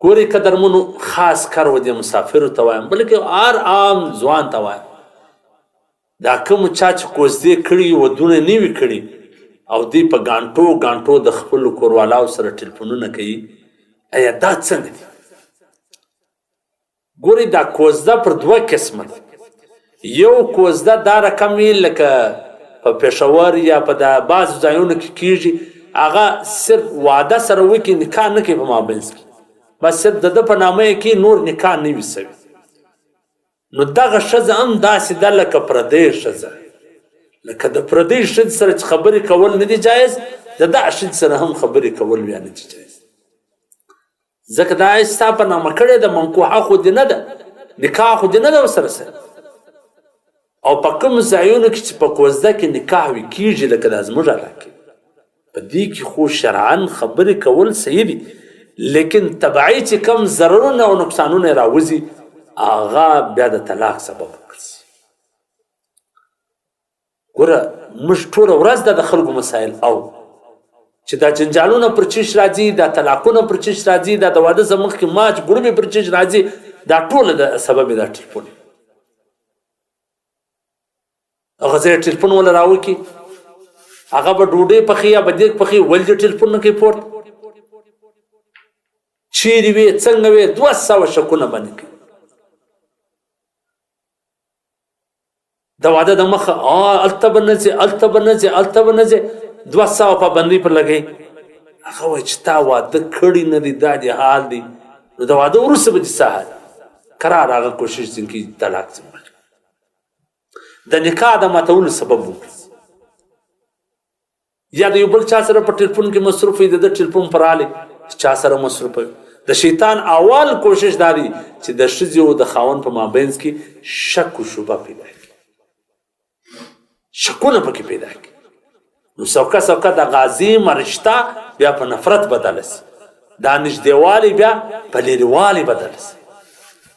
ګورې قدرمنو خاص کر و دې مسافرو ته وایم بلکې هر عام ځوان ته وایم دا کوم چا چې کوزدې کړي ودونه نه وي کړي او دوی په ګانټو ګانټو د خپلو کوروالاو سره ټلیفونونه کوي ایا دا څنګه دي ګورې دا کوزده پر دوه قسمه ده یو کوزده دا رقم وي لکه په پېښور یا په دا بعضو ځایونو کې کېږي هغه صرف واده سره وکړي نکاح نه کوي په مابینځ کې بس صرف د ده په نامه یې کې نور نکاح نه وي سوي نو دغه ښځه هم داسې ده لکه پردۍ ښځه لکه د پردۍ ښځې سره چې خبرې کول نه دي جایز د دغه ښځې سره هم خبرې کول بیا نه دي جایز ځکه دا یې ستا په نامه کړې ده منکوحه خو دې نه ده نکاح خو دې نه ده ورسره سره او په کوم ځایونو کې چې په کوزده کې نکاح وي کېږي لکه دا زموږ علاقې په دې کې خو شرعاً خبرې کول صحیح دي لیکن طبعي چې کم ضررونه او نقصانونه یې راوځي هغه بیا د طلاق سبب ګرځي ګوره موږ ټوله ورځ د خلکو مسایل او چې دا جنجالونه پر چیش راځي دا طلاقونه پر چیش راځي دا د واده څخه مخکې ماچ ګړومې پر چیش راځي دا ټوله د سبب دا ټلیفون هغه ځای ټلیفون ولا راوکړي هغه به ډوډۍ پخوي یا به دیګ پخوي ولې دې ټلیفون نه کوي پورته چیرې وې څنګه وې 200 شکونه باندې کوي د واده د مخه هلته به نه ځې هلته به نه ځې هلته به نه ځې 200 پابندۍ پر لګوي هغه وایي چې تا واده کړي نه دي دا دې حال دی نو د واده وروسته به دې څه حال کرار هغه کوشش ځین کړي طلاق ځین د نکاح د ماتولو سبب وګرځي یا د یو بل چا سره په ټلیفون کې مصروف وي د ده ټلیفون پر رالی چا سره مصروف وي د شیطان اول کوشش دا دی چې د ښځې او د خاوند په مابینځ کې شک و شبه پیدا کړي شکونه پکې پیدا کړي نو سوکه سوکه د عظیمه رشته بیا په نفرت بدله سي دا نږدېوالی بیا په لرېوالي بدله سي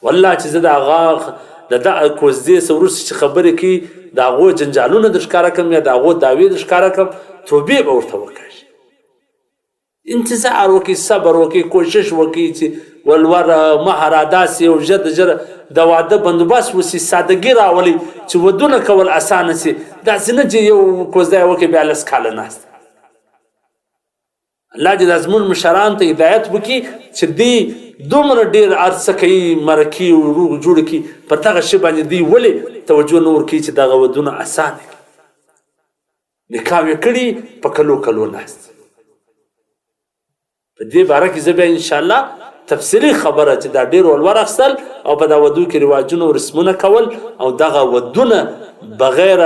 والله چې زه د هغه د دغه کوزدې څه وروسته چې خبرې کوي د هغو جنجالونه در ښکاره کړم یا د هغو دعوې در ښکاره کړم توبې به ورته وکړي انتظار وکړي صبر وکړي کوشش وکړي چې ولور مهر ادا سي او ژر د ژره د واده بندوبست وسي سادګي راولي چې ودونه کول اسانه سي داسې نه چې یو کوزده یې وکړي بیا 10 کاله ناست الله دې د زموږ مشرانو ته هدایت وکړي چې دوی دومره ډېر عرصه کوي مرکې او روغ جوړ کړي پر دغه شي باندې دوی ولې توجه نه ورکوي چې دغه ودونه اسانه کړي نکاح یې کړي په کلو کلو ناست په دې باره کې زه بیا انشاءالله تفصیلي خبره چې دا ډېر ولور اخیستل او په دا ودو کې رواجونه او رسمونه کول او دغه ودونه بغیر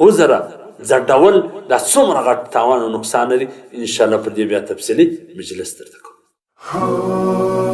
عذره ځډول دا څومره غټ تاوان او نقصان لري انشاءالله پر دې بیا تفصیلي مجلس درته کوم